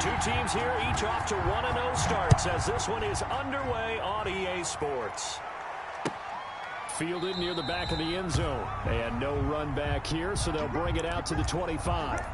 Two teams here, each off to 1-0 starts as this one is underway on EA Sports. Fielded near the back of the end zone. And no run back here, so they'll bring it out to the 25.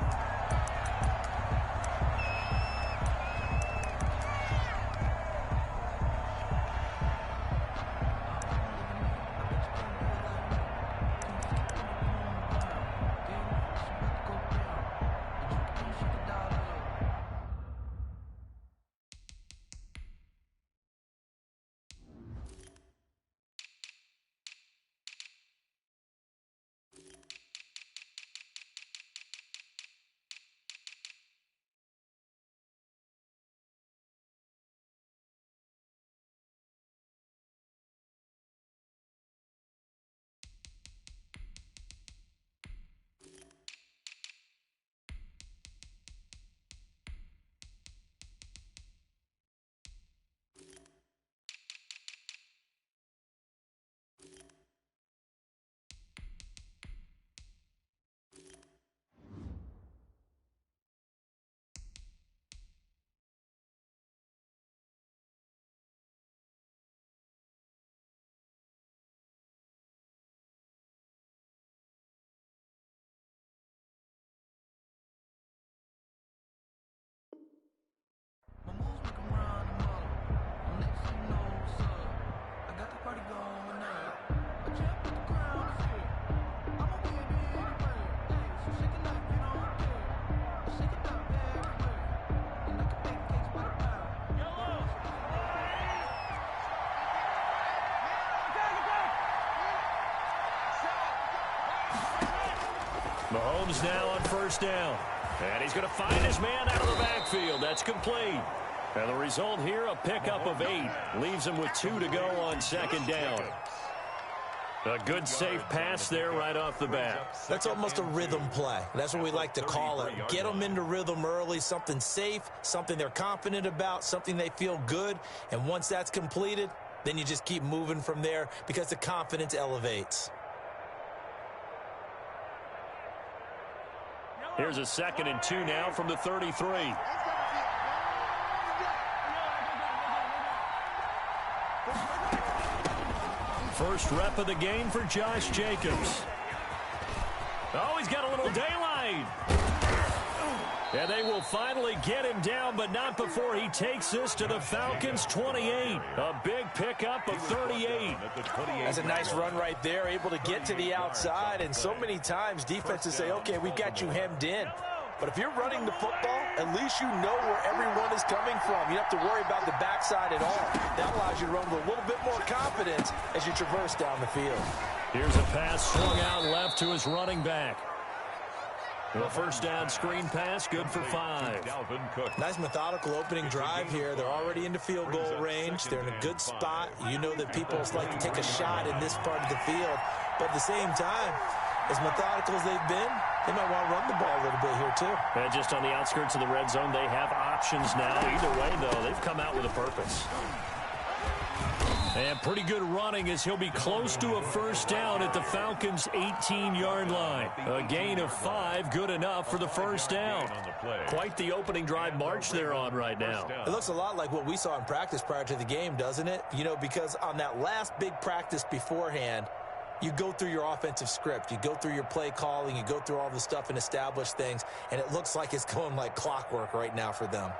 Mahomes now on first down. And he's going to find his man out of the backfield. That's complete. And the result here, a pickup of 8. Leaves him with 2 to go on second down. A good safe pass there right off the bat. That's almost a rhythm play. That's what we like to call it. Get them into rhythm early, something safe, something they're confident about, something they feel good. And once that's completed, then you just keep moving from there because the confidence elevates. Here's a 2nd and 2 now from the 33. First rep of the game for Josh Jacobs. Oh, he's got a little daylight. And they will finally get him down, but not before he takes this to the Falcons' 28. A big pickup of 38. That's a nice run right there, able to get to the outside. And so many times defenses say, okay, we've got you hemmed in. But if you're running the football, at least you know where everyone is coming from. You don't have to worry about the backside at all. That allows you to run with a little bit more confidence as you traverse down the field. Here's a pass swung out left to his running back. A first down screen pass, good for 5. Nice methodical opening drive here. They're already into field goal range. They're in a good spot. You know that people like to take a shot in this part of the field. But at the same time, as methodical as they've been, they might want to run the ball a little bit here too. And just on the outskirts of the red zone, they have options now. Either way, though, they've come out with a purpose. And pretty good running as he'll be close to a first down at the Falcons' 18-yard line. A gain of 5, good enough for the first down. Quite the opening drive march they're on right now. It looks a lot like what we saw in practice prior to the game, doesn't it? You know, because on that last big practice beforehand, you go through your offensive script. You go through your play calling. You go through all the stuff and establish things. And it looks like it's going like clockwork right now for them.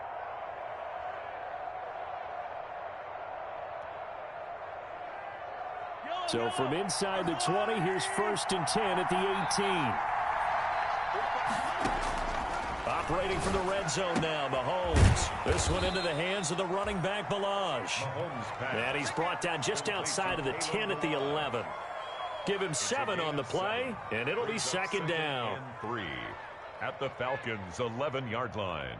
So from inside the 20, here's 1st and 10 at the 18. Operating from the red zone now, Mahomes. This one into the hands of the running back, Balaj. And he's brought down just outside of the 10 at the 11. Give him 7 on the play, and it'll be second down. 3 at the Falcons' 11-yard line.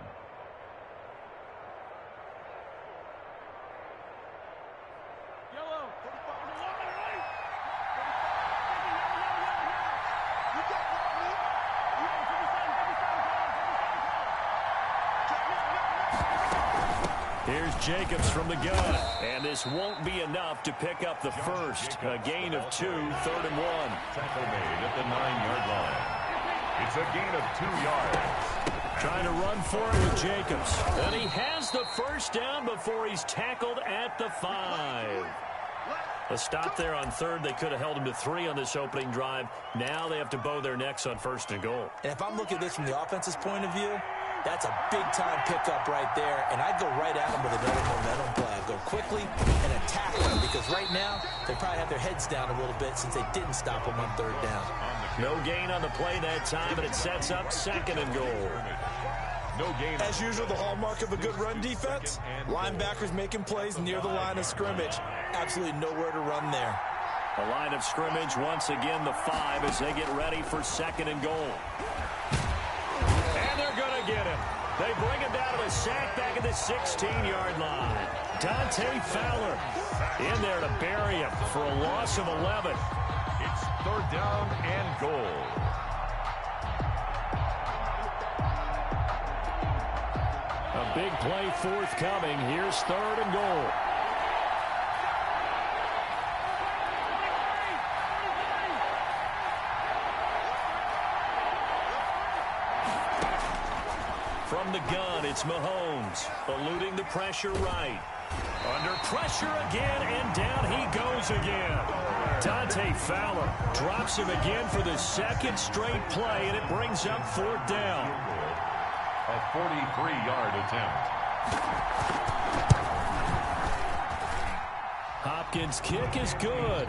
Here's Jacobs from the gun, and this won't be enough to pick up the first. A gain of 2, 3rd and 1. Tackle made at the 9-yard line. It's a gain of 2 yards. Trying to run for it with Jacobs. And he has the first down before he's tackled at the 5. A stop there on third. They could have held him to 3 on this opening drive. Now they have to bow their necks on 1st and goal. And if I'm looking at this from the offense's point of view, that's a big-time pickup right there. And I'd go right at him with another momentum play. I'd go quickly and attack them because right now they probably have their heads down a little bit since they didn't stop him on 3rd down. No gain on the play that time, but it sets up 2nd and goal. No gain. As usual, the hallmark of a good run defense, linebackers making plays near the line of scrimmage. Absolutely nowhere to run there. The line of scrimmage, once again, the 5 as they get ready for 2nd and goal. And they're going to get him. They bring him down to the sack back at the 16-yard line. Dante Fowler in there to bury him for a loss of 11. It's 3rd down and goal. A big play forthcoming. Here's 3rd and goal. From the gun, it's Mahomes, eluding the pressure right. Under pressure again, and down he goes again. Dante Fowler drops him again for the 2nd straight play, and it brings up 4th down. A 43-yard attempt. Hopkins' kick is good.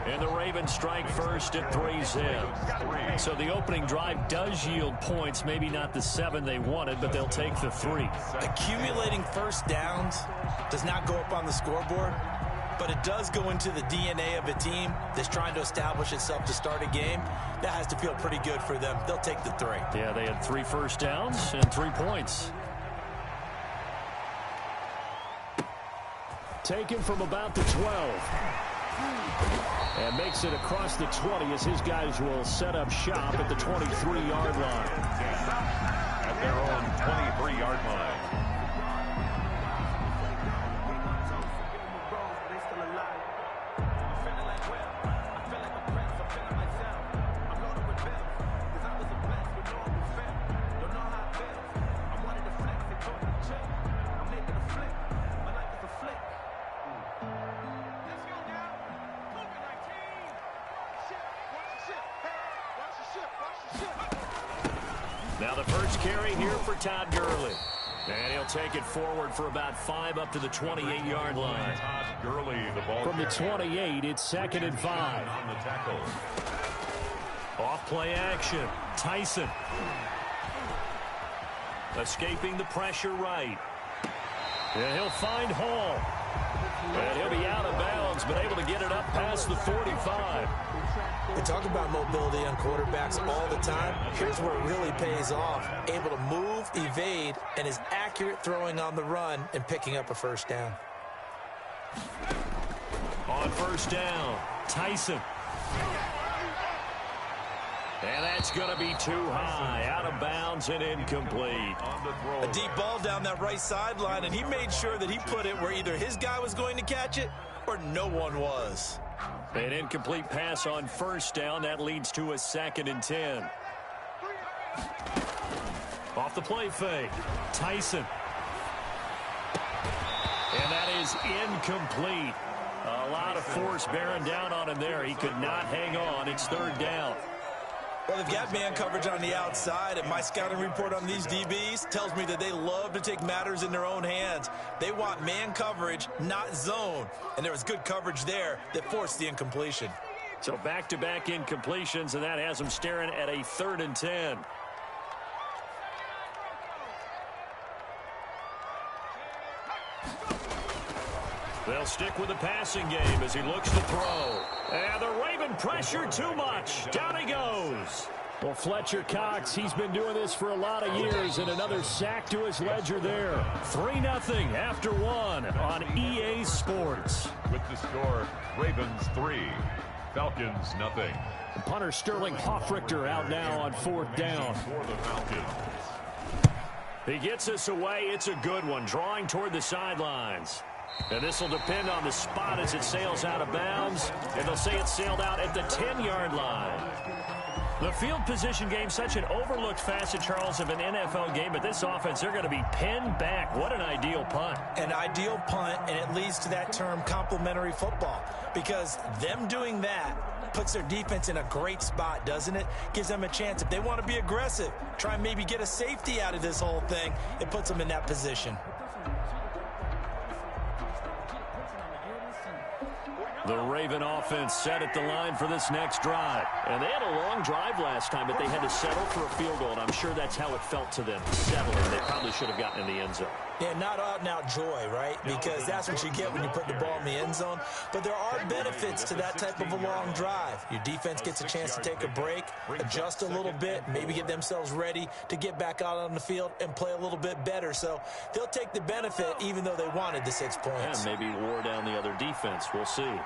And the Ravens strike first at 3-zip. So the opening drive does yield points. Maybe not the 7 they wanted, but they'll take the 3. Accumulating first downs does not go up on the scoreboard, but it does go into the DNA of a team that's trying to establish itself to start a game. That has to feel pretty good for them. They'll take the 3. Yeah, they had 3 first downs and 3 points. Taken from about the 12. And makes it across the 20 as his guys will set up shop at the 23-yard line. At their own 23-yard line. Now the first carry here for Todd Gurley. And he'll take it forward for about 5 up to the 28-yard line. Todd Gurley, the ball from the 28, it's 2nd and 5. On the tackle. Off play action. Tyson. Escaping the pressure right. And he'll find Hall. And he'll be out of bounds, but able to get it up past the 45. We talk about mobility on quarterbacks all the time. Here's where it really pays off. Able to move, evade, and is accurate throwing on the run and picking up a first down. On first down, Tyson. And that's going to be too high. Out of bounds and incomplete. A deep ball down that right sideline, and he made sure that he put it where either his guy was going to catch it or no one was. An incomplete pass on first down. That leads to a 2nd and 10. Off the play fake. Tyson. And that is incomplete. A lot of force bearing down on him there. He could not hang on. It's 3rd down. Well, they've got man coverage on the outside, and my scouting report on these DBs tells me that they love to take matters in their own hands. They want man coverage, not zone. And there was good coverage there that forced the incompletion. So back-to-back incompletions, and that has them staring at a 3rd and 10. They'll stick with the passing game as he looks to throw. And the Raven pressure too much. Down he goes. Well, Fletcher Cox, he's been doing this for a lot of years, and another sack to his ledger there. 3-0 after 1 on EA Sports. With the score, Ravens 3, Falcons 0. The punter Sterling Hoffrichter out now on 4th down. For the Falcons. He gets us away. It's a good one, drawing toward the sidelines. And this will depend on the spot as it sails out of bounds. And they'll say it sailed out at the 10-yard line. The field position game, such an overlooked facet, Charles, of an NFL game, but this offense, they're going to be pinned back. What an ideal punt. An ideal punt, and it leads to that term complementary football, because them doing that puts their defense in a great spot, doesn't it? Gives them a chance. If they want to be aggressive, try and maybe get a safety out of this whole thing, it puts them in that position. The Raven offense set at the line for this next drive. And they had a long drive last time, but they had to settle for a field goal, and I'm sure that's how it felt to them, settling. They probably should have gotten in the end zone. Yeah, not out-and-out joy, right? Because that's what you get when you put the ball in the end zone. But there are benefits to that type of a long drive. Your defense gets a chance to take a break, adjust a little bit, maybe get themselves ready to get back out on the field and play a little bit better. So they'll take the benefit even though they wanted the 6 points. And maybe wore down the other defense. We'll see.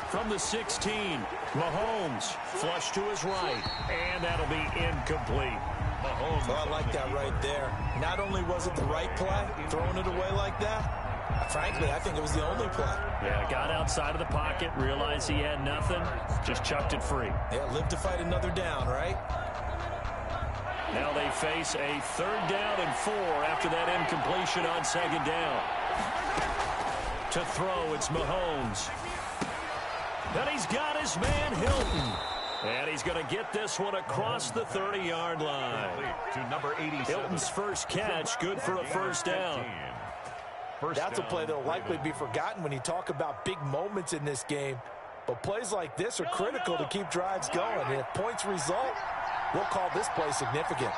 From the 16, Mahomes, flush to his right, and that'll be incomplete. Mahomes. Oh, I like that right there. Not only was it the right play, throwing it away like that, frankly, I think it was the only play. Yeah, got outside of the pocket, realized he had nothing, just chucked it free. Yeah, live to fight another down, right? Now they face a 3rd down and 4 after that incompletion on 2nd down. To throw, it's Mahomes. And he's got his man, Hilton. And he's going to get this one across the 30-yard line. To number 87. Hilton's first catch, good for a 1st down. That's a play that will likely be forgotten when you talk about big moments in this game. But plays like this are critical to keep drives going. And if points result, we'll call this play significant.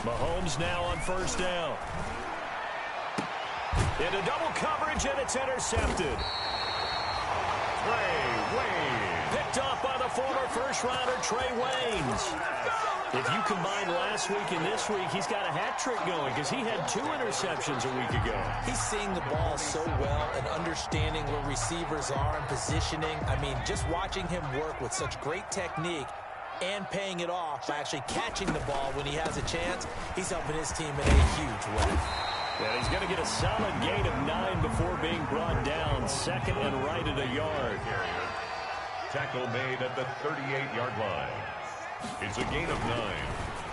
Mahomes now on 1st down. Into double coverage, and it's intercepted. Picked off by the former first-rounder Trey Waynes. If you combine last week and this week, he's got a hat trick going because he had 2 interceptions a week ago. He's seeing the ball so well and understanding where receivers are and positioning. I mean, just watching him work with such great technique and paying it off by actually catching the ball when he has a chance, he's helping his team in a huge way. Yeah, he's going to get a solid gain of 9 before being brought down. 2nd and right at a yard. Tackle made at the 38-yard line. It's a gain of 9.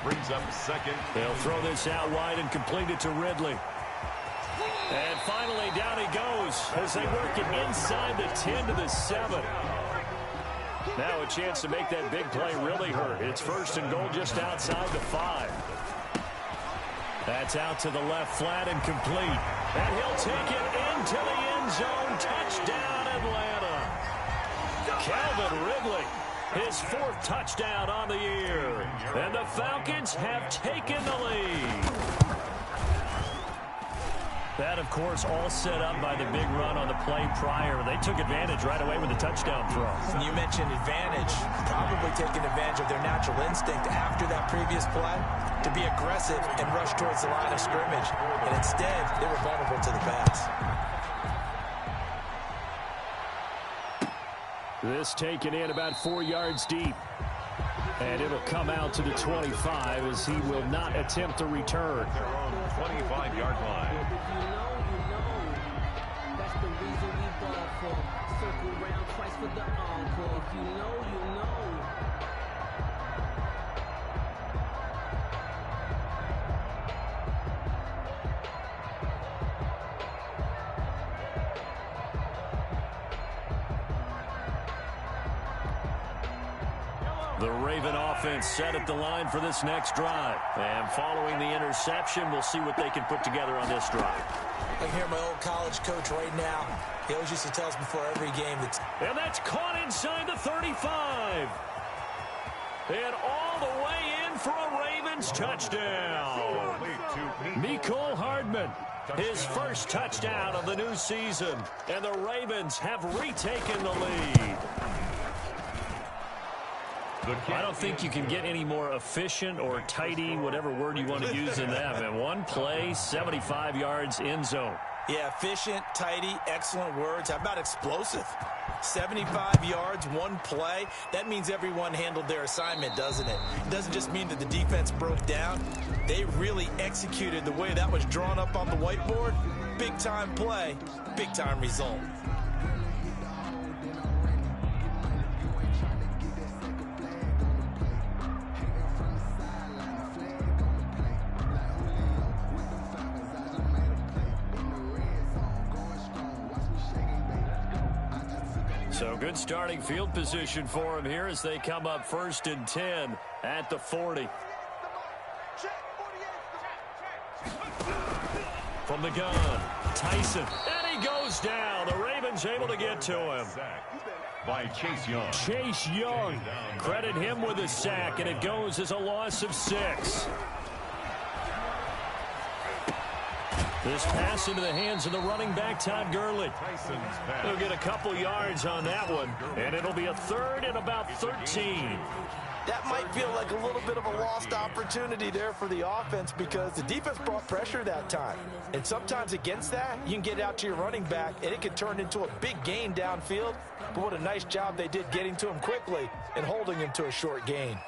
Brings up 2nd. They'll throw this out wide and complete it to Ridley. And finally, down he goes as they work it inside the 10 to the 7. Now a chance to make that big play really hurt. It's 1st and goal just outside the 5. That's out to the left flat and complete. And he'll take it into the end zone. Touchdown, Atlanta. Calvin Ridley, his 4th touchdown on the year. And the Falcons have taken the lead. That, of course, all set up by the big run on the play prior. They took advantage right away with the touchdown throw. And you mentioned advantage, probably taking advantage of their natural instinct after that previous play to be aggressive and rush towards the line of scrimmage. And instead, they were vulnerable to the pass. This taken in about 4 yards deep. And it'll come out to the 25 as he will not attempt a return. Their own 25-yard line. That's the reason we ball for. Circle round twice for the encore. If you know, you know. The Raven offense set at the line for this next drive. And following the interception, we'll see what they can put together on this drive. I can hear my old college coach right now. He always used to tell us before every game that... And that's caught inside the 35. And all the way in for a Ravens touchdown. Mecole Hardman, his first touchdown of the new season. And the Ravens have retaken the lead. I don't think you can get any more efficient or tidy, whatever word you want to use in that, man. One play, 75 yards in zone. Yeah, efficient, tidy, excellent words. How about explosive? 75 yards, one play. That means everyone handled their assignment, doesn't it? It doesn't just mean that the defense broke down. They really executed the way that was drawn up on the whiteboard. Big-time play, big-time result. So good starting field position for him here as they come up 1st and 10 at the 40. From the gun, Tyson. And he goes down. The Ravens able to get to him. By Chase Young. Chase Young. Credit him with a sack, and it goes as a loss of 6. This pass into the hands of the running back, Todd Gurley. He'll get a couple yards on that one, and it'll be a 3rd and about 13. That might feel like a little bit of a lost opportunity there for the offense because the defense brought pressure that time. And sometimes against that, you can get it out to your running back, and it can turn into a big gain downfield. But what a nice job they did getting to him quickly and holding him to a short gain.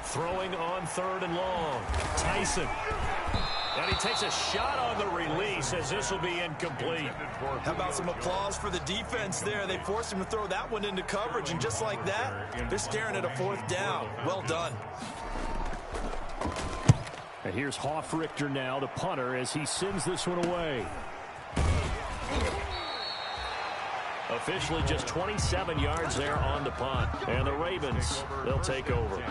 Throwing on 3rd and long. Tyson. And he takes a shot on the release as this will be incomplete. How about some applause for the defense there? They forced him to throw that one into coverage, and just like that, they're staring at a 4th down. Well done. And here's Hoffrichter now, the punter, as he sends this one away. Officially just 27 yards there on the punt. And the Ravens, they'll take over.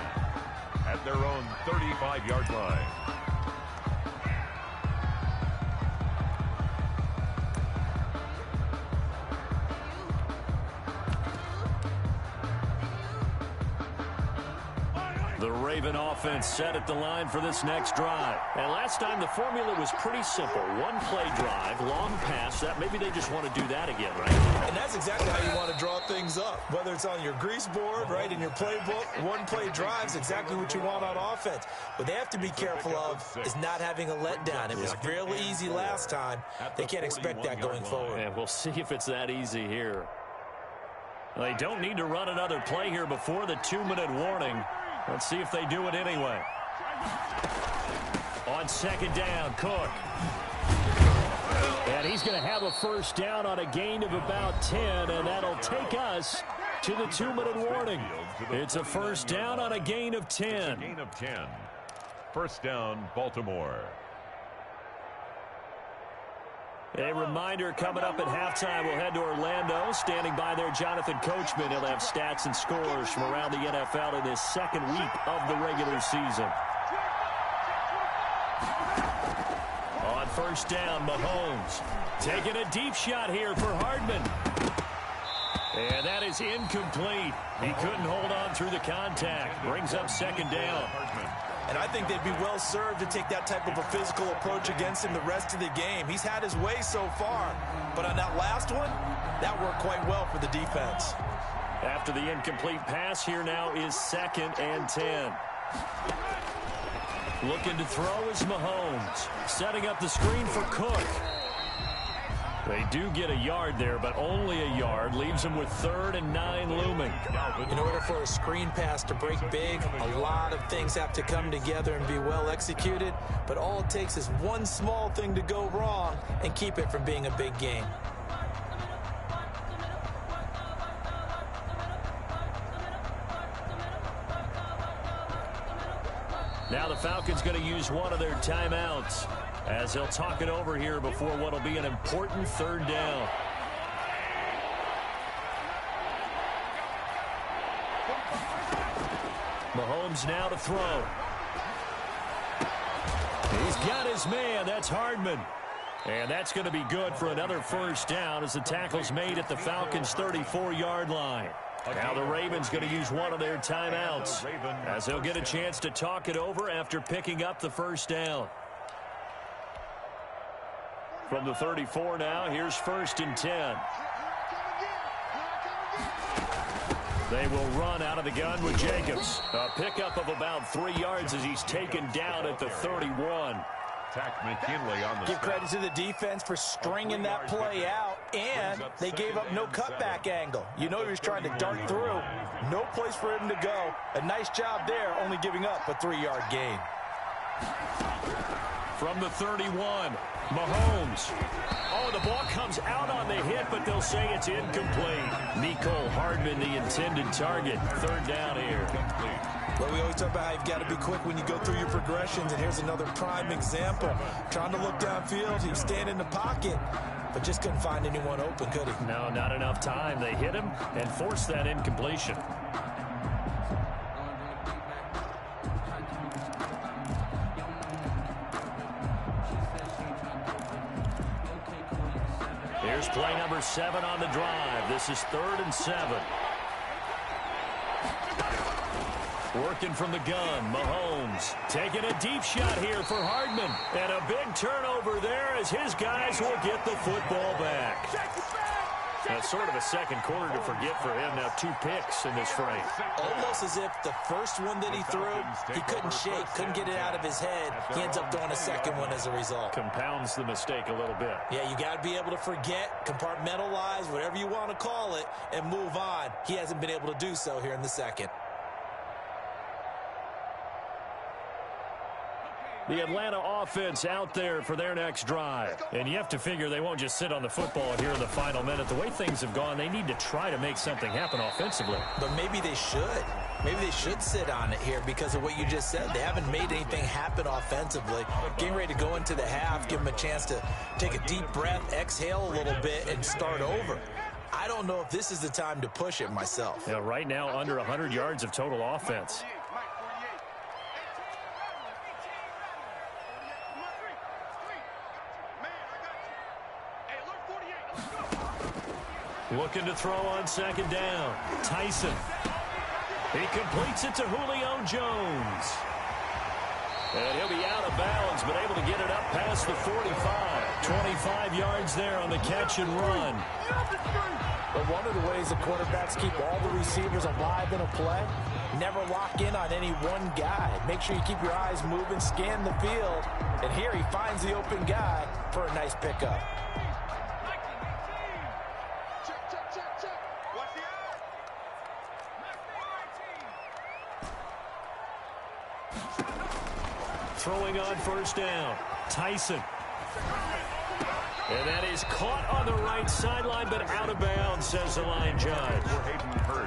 At their own 35-yard line. The Raven offense set at the line for this next drive. And last time the formula was pretty simple. One play drive, long pass. That maybe they just want to do that again, right? And that's exactly how you want to draw things up. Whether it's on your grease board, right, in your playbook, one play drive is exactly what you want on offense. What they have to be careful of is not having a letdown. It was real easy last time. They can't expect that going forward. And we'll see if it's that easy here. They don't need to run another play here before the 2-minute warning. Let's see if they do it anyway. On 2nd down, Cook. And he's going to have a 1st down on a gain of about 10, and that'll take us to the 2-minute warning. It's a 1st down on a gain of 10. Gain of 10. 1st down, Baltimore. A reminder coming up at halftime, we'll head to Orlando. Standing by there, Jonathan Coachman. He'll have stats and scores from around the NFL in his 2nd week of the regular season. On 1st down, Mahomes taking a deep shot here for Hardman. And that is incomplete. He couldn't hold on through the contact. Brings up 2nd down. And I think they'd be well served to take that type of a physical approach against him the rest of the game. He's had his way so far. But on that last one, that worked quite well for the defense. After the incomplete pass, here now is 2nd and 10. Looking to throw is Mahomes. Setting up the screen for Cook. They do get a yard there, but only a yard. Leaves them with 3rd and 9 looming. In order for a screen pass to break big, a lot of things have to come together and be well executed. But all it takes is one small thing to go wrong and keep it from being a big game. Now the Falcons going to use one of their timeouts as they'll talk it over here before what will be an important 3rd down. Mahomes now to throw. He's got his man. That's Hardman. And that's going to be good for another 1st down as the tackle's made at the Falcons' 34-yard line. Now the Ravens going to use one of their timeouts as they'll get a chance to talk it over after picking up the 1st down. From the 34 now, here's 1st and 10. They will run out of the gun with Jacobs. A pickup of about 3 yards as he's taken down at the 31. McKinley on the Give credit to the defense for stringing that play out, and they gave up no cutback angle. You know he was trying to dart through. No place for him to go. A nice job there, only giving up a 3-yard gain. From the 31, Mahomes. Oh, the ball comes out on the hit, but they'll say it's incomplete. Mecole Hardman, the intended target. 3rd down here. Well, we always talk about how you've got to be quick when you go through your progressions, and here's another prime example. Trying to look downfield, he was standing in the pocket, but just couldn't find anyone open, could he? No, not enough time. They hit him and forced that incompletion. Here's play number 7 on the drive. This is 3rd and 7. Working from the gun, Mahomes taking a deep shot here for Hardman. And a big turnover there as his guys will get the football back. That's sort of a second quarter to forget for him. Now 2 picks in this frame. Almost as if the first one that he threw, he couldn't shake, couldn't get it out of his head. He ends up throwing a second one as a result. Compounds the mistake a little bit. Yeah, you got to be able to forget, compartmentalize, whatever you want to call it, and move on. He hasn't been able to do so here in the second. The Atlanta offense out there for their next drive. And you have to figure they won't just sit on the football here in the final minute. The way things have gone, they need to try to make something happen offensively. But maybe they should. Maybe they should sit on it here because of what you just said. They haven't made anything happen offensively. Getting ready to go into the half, give them a chance to take a deep breath, exhale a little bit, and start over. I don't know if this is the time to push it myself. Yeah, right now under 100 yards of total offense. Looking to throw on 2nd down. Tyson. He completes it to Julio Jones. And he'll be out of bounds, but able to get it up past the 45. 25 yards there on the catch and run. But one of the ways the quarterbacks keep all the receivers alive in a play, never lock in on any one guy. Make sure you keep your eyes moving, scan the field. And here he finds the open guy for a nice pickup. Throwing on 1st down. Tyson. And that is caught on the right sideline, but out of bounds, says the line judge.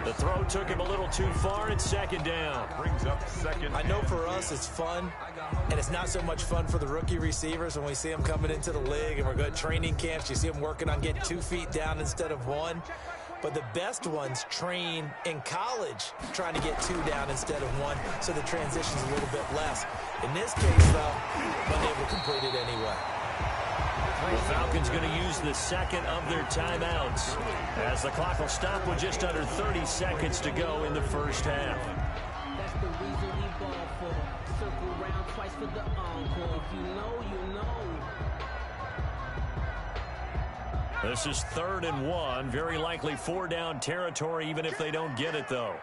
The throw took him a little too far. It's 2nd down. Brings up 2nd. I know for us it's fun, and it's not so much fun for the rookie receivers when we see them coming into the league and we're going to training camps. You see them working on getting 2 feet down instead of 1. But the best ones train in college trying to get 2 down instead of 1, so the transition's a little bit less. In this case, though, unable to complete it anyway. The Falcons going to use the 2nd of their timeouts as the clock will stop with just under 30 seconds to go in the 1st half. That's the reason we ball for. Circle round twice for the encore. If you know, you know. This is 3rd and 1. Very likely 4-down territory, even if they don't get it, though.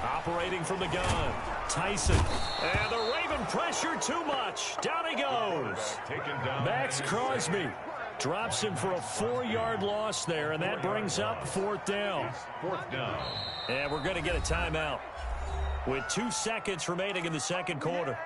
Operating from the gun. Tyson. And the Raven pressure too much. Down he goes. Max Crosby drops him for a 4-yard loss there, and that brings up 4th down. 4th down. And we're going to get a timeout with 2 seconds remaining in the 2nd quarter.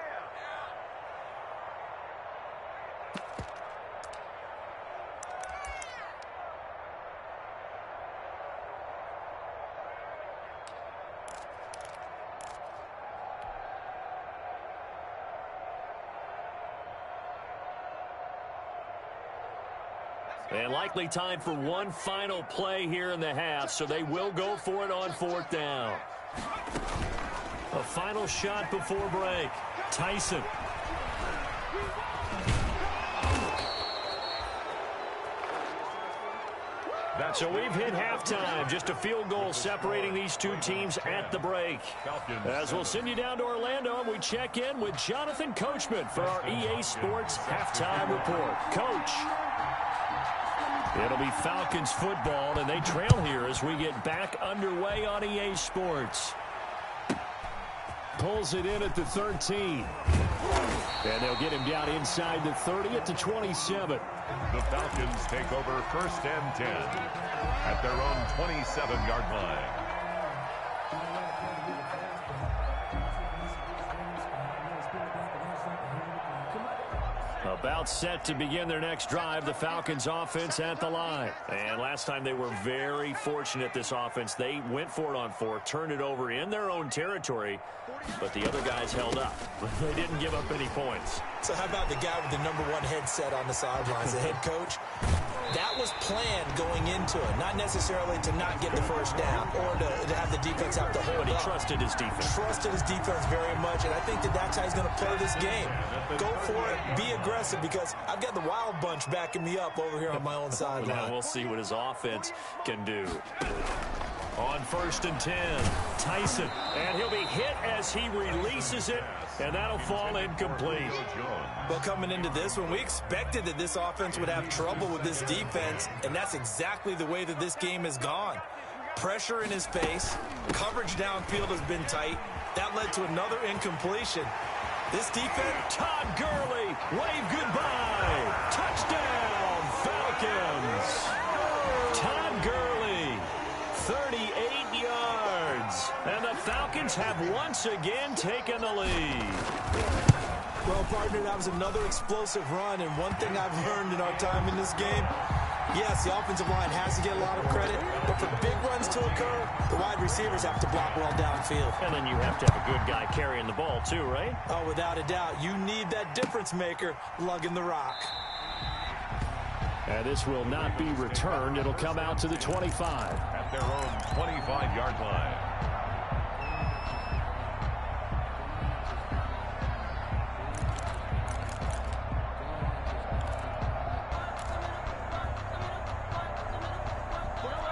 And likely time for one final play here in the half, so they will go for it on 4th down. A final shot before break. Tyson. So we've hit halftime. Just a field goal separating these two teams at the break. As we'll send you down to Orlando, and we check in with Jonathan Coachman for our EA Sports Halftime Report. Coach. It'll be Falcons football, and they trail here as we get back underway on EA Sports. Pulls it in at the 13. And they'll get him down inside the 30 at the 27. The Falcons take over 1st and 10 at their own 27-yard line. About set to begin their next drive, the Falcons offense at the line. And last time they were very fortunate, this offense. They went for it on 4, turned it over in their own territory, but the other guys held up. They didn't give up any points. So how about the guy with the #1 headset on the sidelines, the head coach? That was planned going into it, not necessarily to not get the first down or to have the defense have to hold up. But he trusted his defense. Trusted his defense very much, and I think that's how he's going to play this game. Go for it, be aggressive, because I've got the wild bunch backing me up over here on my own sideline. Now we'll see what his offense can do. On 1st and 10, Tyson, and he'll be hit as he releases it, and that'll fall incomplete. Well, coming into this one, we expected that this offense would have trouble with this defense, and that's exactly the way that this game has gone. Pressure in his face, coverage downfield has been tight. That led to another incompletion. This defense, Todd Gurley, wave goodbye. Touchdown, Falcons. Todd Gurley, 38 yards. And the Falcons have once again taken the lead. Well, partner, that was another explosive run, and one thing I've learned in our time in this game, yes, the offensive line has to get a lot of credit, but for big runs to occur, the wide receivers have to block well downfield. And then you have to have a good guy carrying the ball too, right? Oh, without a doubt. You need that difference maker lugging the rock. And this will not be returned. It'll come out to the 25. At their own 25-yard line.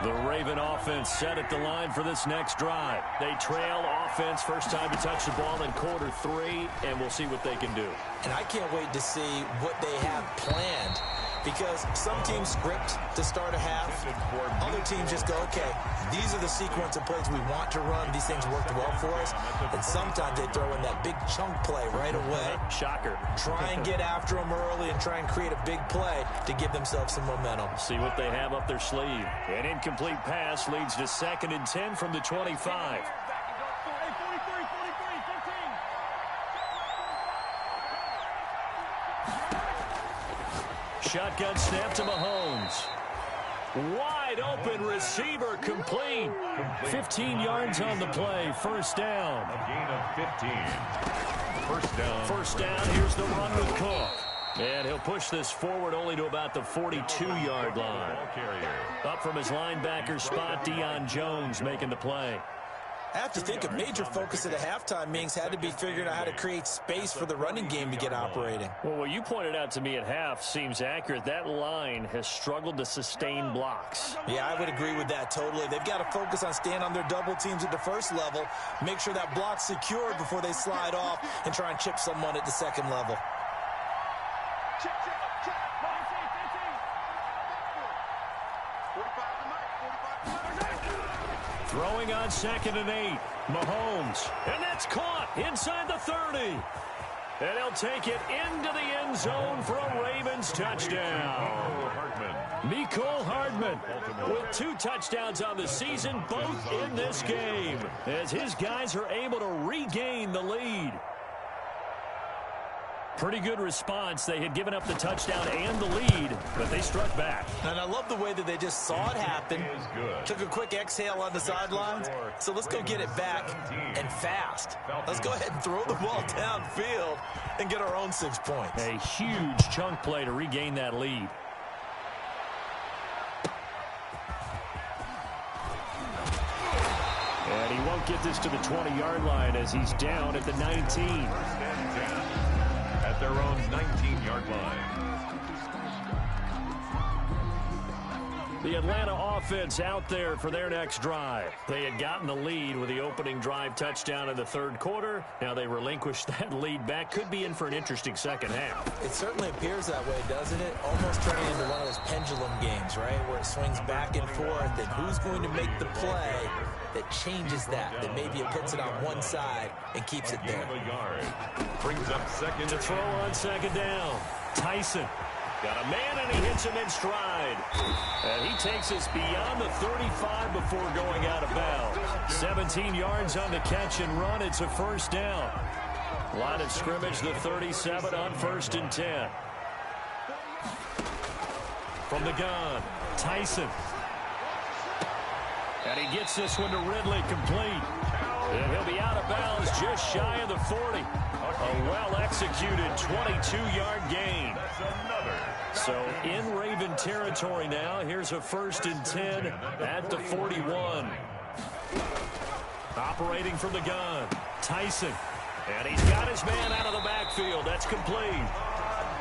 The Raven offense set at the line for this next drive. They trail offense, first time to touch the ball in quarter 3, and we'll see what they can do. And I can't wait to see what they have planned, because some teams script to start a half. Other teams just go, okay, these are the sequence of plays we want to run. These things worked well for us. And sometimes they throw in that big chunk play right away. Shocker. Try and get after them early and try and create a big play to give themselves some momentum. See what they have up their sleeve. An incomplete pass leads to 2nd and 10 from the 25. Shotgun snap to Mahomes. Wide open receiver complete. 15 yards on the play. First down. A gain of 15. First down. First down. Here's the run with Cook. And he'll push this forward only to about the 42-yard line. Up from his linebacker spot, Deion Jones making the play. I have to think a major focus of the halftime meetings had to be figuring out how to create space for the running game to get operating. Well, what you pointed out to me at half seems accurate. That line has struggled to sustain blocks. Yeah, I would agree with that totally. They've got to focus on staying on their double teams at the first level, make sure that block's secured before they slide off and try and chip someone at the second level. Throwing on 2nd and 8. Mahomes. And that's caught inside the 30. And he'll take it into the end zone for a Ravens touchdown. Mecole Hardman with 2 touchdowns on the season, both in this game, as his guys are able to regain the lead. Pretty good response. They had given up the touchdown and the lead, but they struck back. And I love the way that they just saw it happen, took a quick exhale on the sidelines. So let's go get it back, and fast. Let's go ahead and throw the ball downfield and get our own 6 points. A huge chunk play to regain that lead. And he won't get this to the 20-yard line as he's down at the 19. At their own 19-yard line. The Atlanta offense out there for their next drive. They had gotten the lead with the opening drive touchdown in the third quarter. Now they relinquished that lead back. Could be in for an interesting second half. It certainly appears that way, doesn't it? Almost turning into one of those pendulum games, right, where it swings back and forth, and who's going to make the play that changes that maybe it puts it on one side and keeps it there. Brings up second to throw on second down. Tyson got a man, and he hits him in stride. And he takes us beyond the 35 before going out of bounds. 17 yards on the catch and run. It's a first down. Line of scrimmage, the 37 on 1st and 10. From the gun, Tyson. And he gets this one to Ridley complete. And he'll be out of bounds just shy of the 40. A well-executed 22-yard gain. So in Raven territory now. Here's a 1st and 10 at the 41. Operating from the gun, Tyson. And he's got his man out of the backfield. That's complete.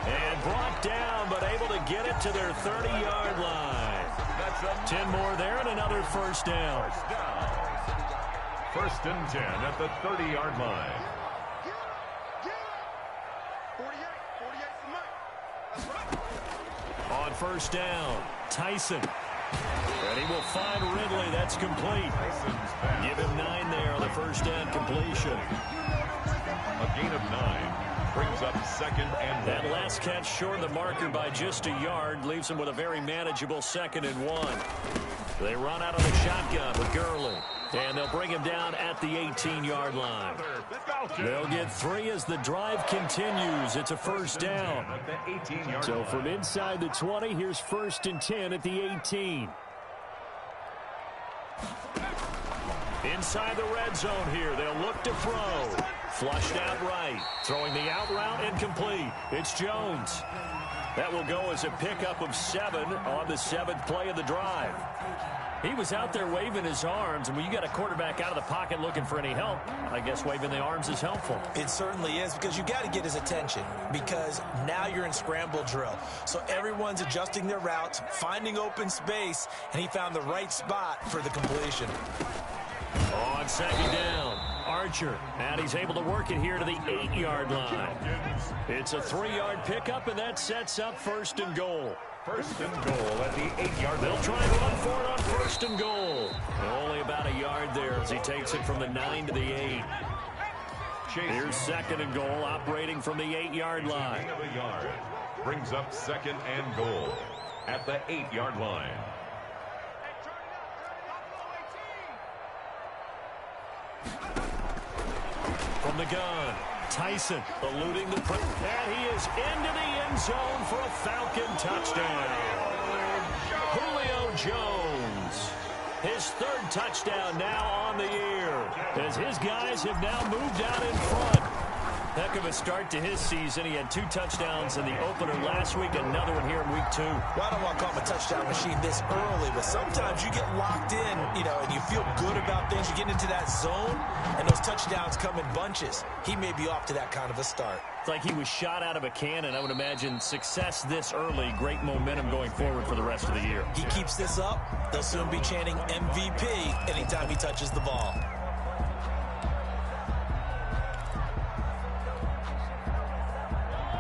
And brought down, but able to get it to their 30-yard line. 10 more there and another first down. 1st and 10 at the 30-yard line. On 1st down, Tyson. And he will find Ridley. That's complete. Give him 9 there on the first down completion. A gain of 9. Brings up 2nd and 1. That last catch short of the marker by just a yard. Leaves him with a very manageable 2nd and 1. They run out of the shotgun with Gurley. And they'll bring him down at the 18-yard line. They'll get 3 as the drive continues. It's a first down. So from inside the 20, here's 1st and 10 at the 18. Inside the red zone here. They'll look to throw. Flushed out right. Throwing the out route incomplete. It's Jones. That will go as a pickup of 7 on the 7th play of the drive. He was out there waving his arms, and when you got a quarterback out of the pocket looking for any help, I guess waving the arms is helpful. It certainly is, because you got to get his attention, because now you're in scramble drill. So everyone's adjusting their routes, finding open space, and he found the right spot for the completion. On second down, Archer, and he's able to work it here to the 8-yard line. It's a 3-yard pickup, and that sets up 1st and goal. 1st and goal at the 8-yard line. They'll try and run for it on 1st and goal. Only about a yard there as he takes it from the 9 to the 8. Here's 2nd and goal, operating from the 8-yard line. Brings up 2nd and goal at the 8-yard line. From the gun, Tyson eluding the pressure, and he is into the end zone for a Falcon touchdown. Julio Jones, his 3rd touchdown now on the year, as his guys have now moved out in front. Heck of a start to his season. He had 2 touchdowns in the opener last week, another one here in week 2. Well, I don't want to call him a touchdown machine this early, but sometimes you get locked in, and you feel good about things. You get into that zone, and those touchdowns come in bunches. He may be off to that kind of a start. It's like he was shot out of a cannon. I would imagine success this early, great momentum going forward for the rest of the year. He keeps this up, they'll soon be chanting MVP anytime he touches the ball.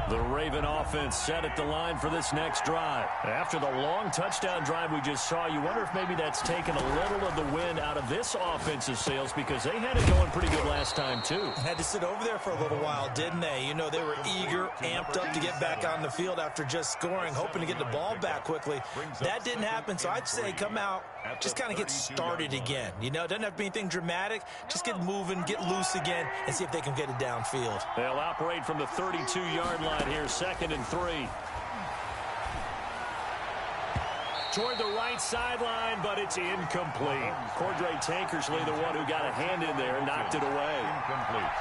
The Raven offense set at the line for this next drive. After the long touchdown drive we just saw, you wonder if maybe that's taken a little of the wind out of this offensive sails, because they had it going pretty good last time, too. Had to sit over there for a little while, didn't they? They were eager, amped up to get back on the field after just scoring, hoping to get the ball back quickly. That didn't happen, so I'd say come out, just kind of get started again. Doesn't have to be anything dramatic. Just get moving, get loose again, and see if they can get it downfield. They'll operate from the 32-yard line here, 2nd and 3. Toward the right sideline, but it's incomplete. Cordray Tankersley, the one who got a hand in there, knocked it away. Incomplete.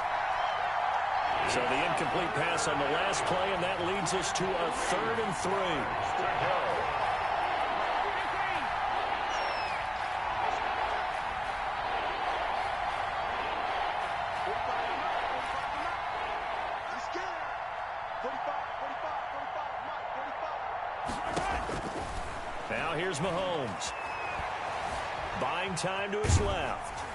So the incomplete pass on the last play, and that leads us to a 3rd and 3. Now here's Mahomes. Buying time to his left.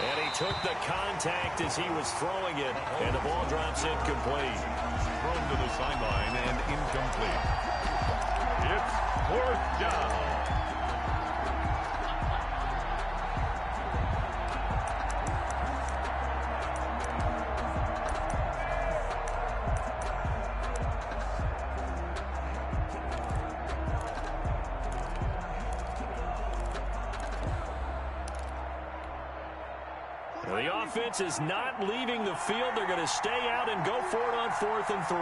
And he took the contact as he was throwing it, and the ball drops incomplete. Thrown to the sideline and incomplete. It's 4th down. The offense is not leaving the field. They're going to stay out and go for it on 4th and 3.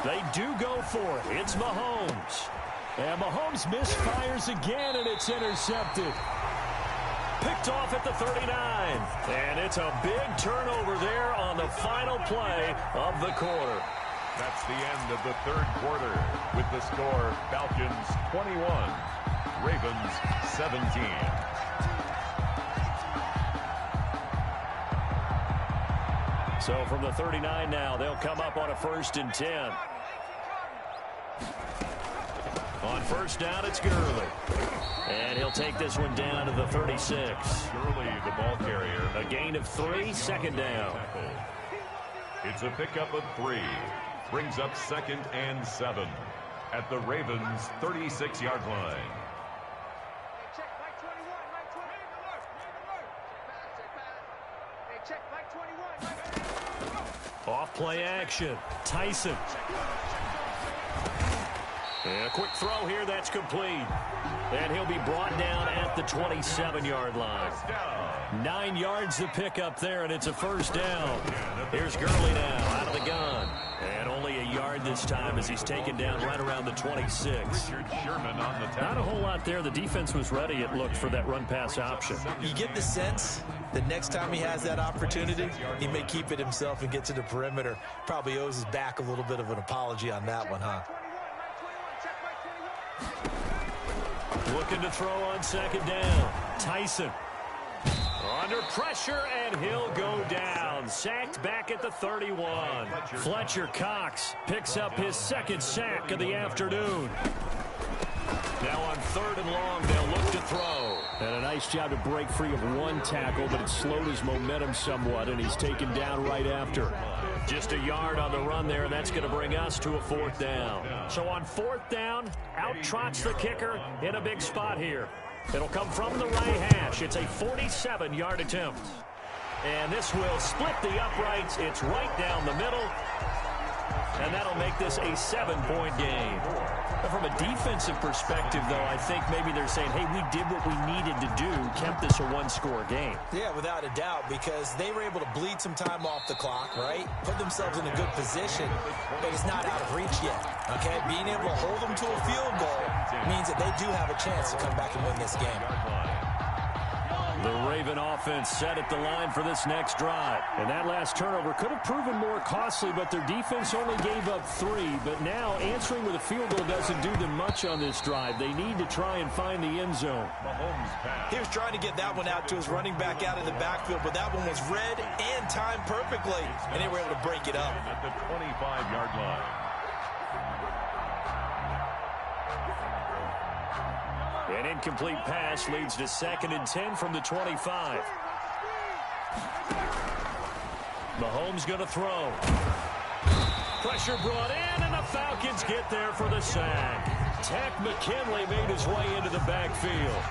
They do go for it. It's Mahomes. And Mahomes misfires again, and it's intercepted. Picked off at the 39. And it's a big turnover there on the final play of the quarter. That's the end of the 3rd quarter with the score Falcons 21. Ravens 17. So from the 39 now, they'll come up on a 1st and 10. On 1st down, it's Gurley. And he'll take this one down to the 36. Gurley, the ball carrier. A gain of 3, 2nd down. It's a pickup of 3. Brings up 2nd and 7 at the Ravens' 36-yard line. Off play action. Tyson. And a quick throw here. That's complete. And he'll be brought down at the 27-yard line. 9 yards to pick up there, and it's a 1st down. Here's Gurley now out of the gun. And only a yard this time as he's taken down right around the 26. Not a whole lot there. The defense was ready, it looked, for that run-pass option. You get the sense that next time he has that opportunity, he may keep it himself and get to the perimeter. Probably owes his back a little bit of an apology on that one, huh? Looking to throw on 2nd down. Tyson. Under pressure, and he'll go down. Sacked back at the 31. Fletcher Cox picks up his 2nd sack of the afternoon. Now on 3rd and long, they'll look to throw. And a nice job to break free of one tackle, but it slowed his momentum somewhat, and he's taken down right after. Just a yard on the run there, and that's going to bring us to a 4th down. So on 4th down, out trots the kicker in a big spot here. It'll come from the right hash. It's a 47-yard attempt. And this will split the uprights. It's right down the middle. And that'll make this a 7-point game. But from a defensive perspective, though, I think maybe they're saying, hey, we did what we needed to do, kept this a 1-score game. Yeah, without a doubt, because they were able to bleed some time off the clock, right? Put themselves in a good position, but it's not out of reach yet, okay? Being able to hold them to a field goal means that they do have a chance to come back and win this game. The Raven offense set at the line for this next drive. And that last turnover could have proven more costly, but their defense only gave up 3. But now answering with a field goal doesn't do them much on this drive. They need to try and find the end zone. He was trying to get that one out to his running back out in the backfield, but that one was read and timed perfectly, and they were able to break it up. At the 25-yard line. An incomplete pass leads to 2nd and 10 from the 25. Mahomes going to throw. Pressure brought in, and the Falcons get there for the sack. Tech McKinley made his way into the backfield.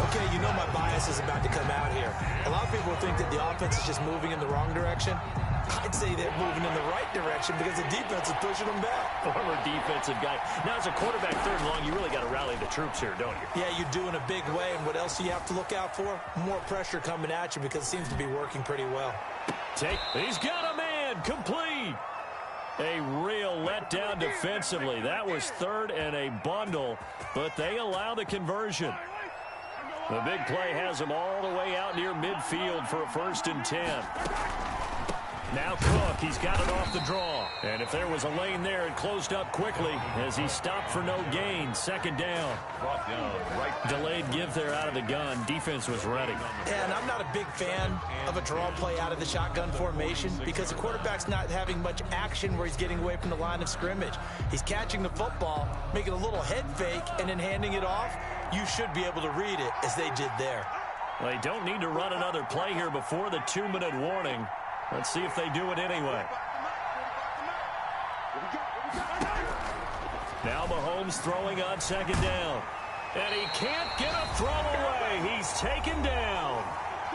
Okay, you know my bias is about to come out here. A lot of people think that the offense is just moving in the wrong direction. I'd say they're moving in the right direction because the defense is pushing them back. Former defensive guy. Now, as a quarterback 3rd and long, you really got to rally the troops here, don't you? Yeah, you do in a big way. And what else do you have to look out for? More pressure coming at you because it seems to be working pretty well. He's got a man. Complete. A real letdown defensively. That was 3rd and a bundle, but they allow the conversion. The big play has them all the way out near midfield for a 1st and 10. Now Cook, he's got it off the draw. And if there was a lane there, it closed up quickly as he stopped for no gain. Second down. Delayed give there out of the gun. Defense was ready. And I'm not a big fan of a draw play out of the shotgun formation because the quarterback's not having much action where he's getting away from the line of scrimmage. He's catching the football, making a little head fake, and then handing it off. You should be able to read it as they did there. They don't need to run another play here before the 2-minute warning. Let's see if they do it anyway. Now Mahomes throwing on second down. And he can't get a throw away. He's taken down.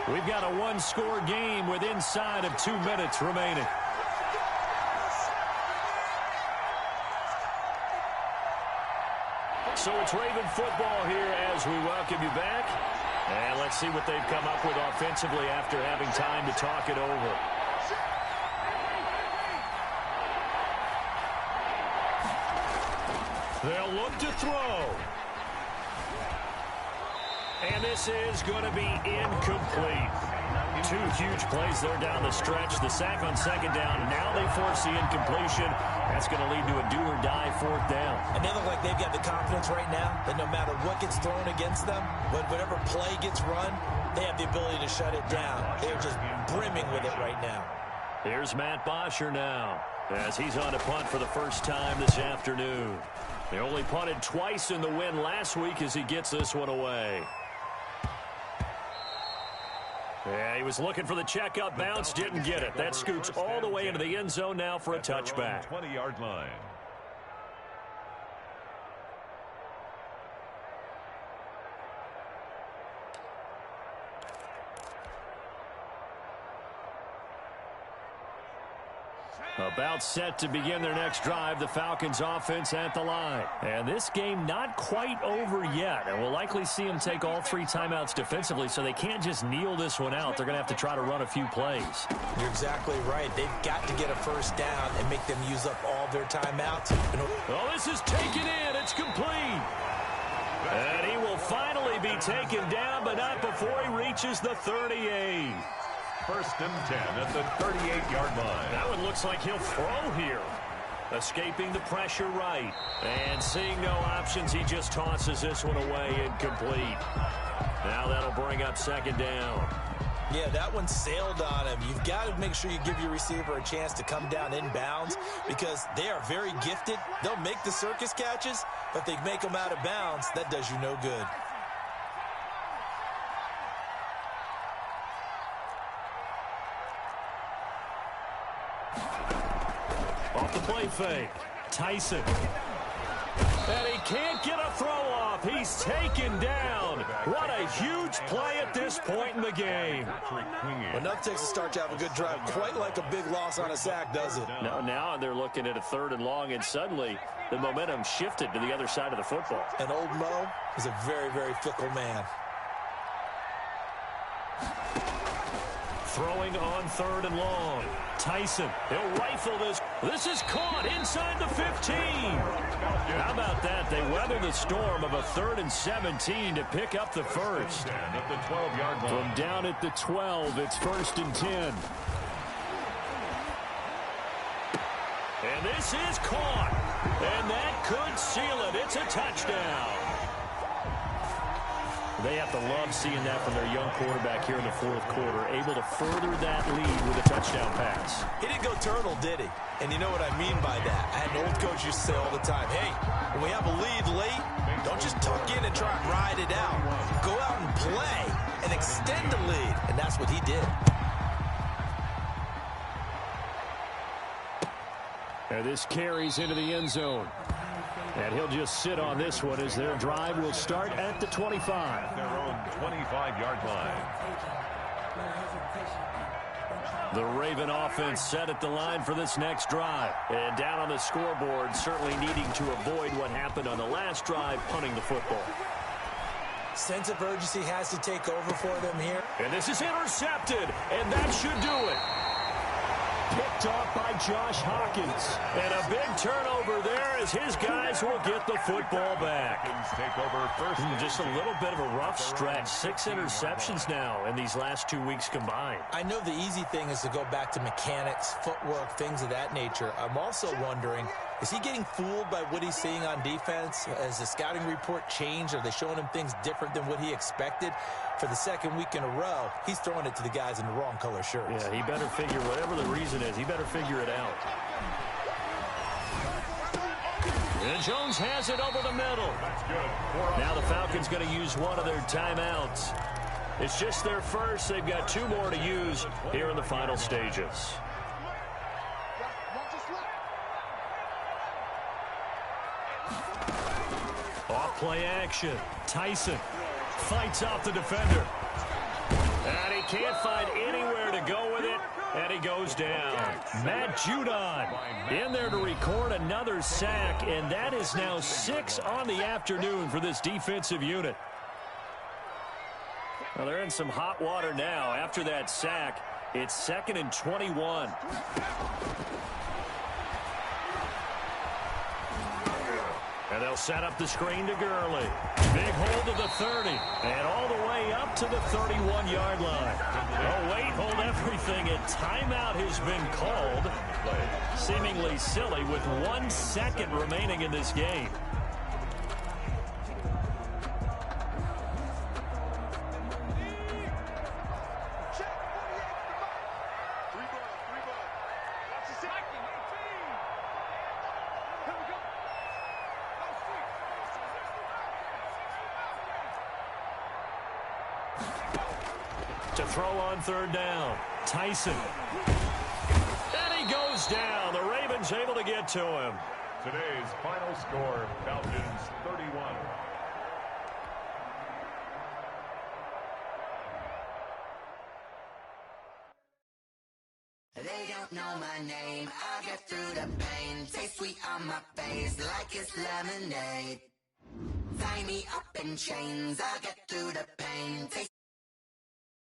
We've got a one-score game with inside of 2 minutes remaining. So it's Raven football here as we welcome you back. And let's see what they've come up with offensively after having time to talk it over. They'll look to throw. And this is going to be incomplete. Two huge plays there down the stretch. The sack on second down. Now they force the incompletion. That's going to lead to a do-or-die fourth down. And they look like they've got the confidence right now that no matter what gets thrown against them, whatever play gets run, they have the ability to shut it down. They're just brimming with it right now. Here's Matt Bosher now as he's on a punt for the first time this afternoon. They only punted twice in the win last week as he gets this one away. Yeah, he was looking for the checkup bounce, didn't get it. That scoots all the way into the end zone now for a touchback. 20-yard line. About set to begin their next drive, the Falcons offense at the line. And this game not quite over yet. And we'll likely see them take all three timeouts defensively, so they can't just kneel this one out. They're going to have to try to run a few plays. You're exactly right. They've got to get a first down and make them use up all their timeouts. Oh, this is taken in. It's complete. And he will finally be taken down, but not before he reaches the 38. First and 10 at the 38-yard line. That one looks like he'll throw here. Escaping the pressure right. And seeing no options, he just tosses this one away incomplete. Now that'll bring up second down. Yeah, that one sailed on him. You've got to make sure you give your receiver a chance to come down inbounds because they are very gifted. They'll make the circus catches, but they make them out of bounds. That does you no good. Off the play fake. Tyson. And he can't get a throw off. He's taken down. What a huge play at this point in the game. Enough takes to start to have a good drive. Quite like a big loss on a sack, does it? No, now they're looking at a third and long, and suddenly the momentum shifted to the other side of the football. And old Mo is a very, very fickle man. Throwing on third and long. Tyson, he'll rifle this. This is caught inside the 15. How about that? They weather the storm of a 3rd and 17 to pick up the first. At the 12-yard line. From down at the 12, it's 1st and 10. And this is caught. And that could seal it. It's a touchdown. They have to love seeing that from their young quarterback here in the fourth quarter, able to further that lead with a touchdown pass. He didn't go turtle, did he? And you know what I mean by that. I had an old coach used to say all the time, hey, when we have a lead late, don't just tuck in and try and ride it out. Go out and play and extend the lead. And that's what he did. And this carries into the end zone. And he'll just sit on this one as their drive will start at the 25. Their own 25-yard line. The Raven offense set at the line for this next drive. And down on the scoreboard, certainly needing to avoid what happened on the last drive, punting the football. Sense of urgency has to take over for them here. And this is intercepted, and that should do it. Picked picked off by Josh Hawkins. And a big turnover there as his guys will get the football back. Take over first. Just a little bit of a rough stretch. 6 interceptions now in these last 2 weeks combined. I know the easy thing is to go back to mechanics, footwork, things of that nature. I'm also wondering, is he getting fooled by what he's seeing on defense? Has the scouting report changed? Are they showing him things different than what he expected? For the second week in a row, he's throwing it to the guys in the wrong color shirts. Yeah, he better figure, whatever the reason is, he better figure it out. And Jones has it over the middle. That's good. Now the Falcons going to use one of their timeouts. It's just their first. They've got 2 more to use here in the final stages. Off play action. Tyson fights off the defender. And he can't find anywhere to go with it. And he goes down. Matt Judon in there to record another sack. And that is now 6 on the afternoon for this defensive unit. Well, they're in some hot water now. After that sack, it's 2nd and 21. And they'll set up the screen to Gurley. Big hold of the 30. And all the way up to the 31-yard line. Oh, wait, hold everything. A timeout has been called. Seemingly silly with 1 second remaining in this game. To throw on 3rd down. Tyson. And he goes down. The Ravens able to get to him. Today's final score, Falcons 31. They don't know my name. I get through the pain. Taste sweet on my face like it's lemonade. Tie me up in chains. I get through the pain. Taste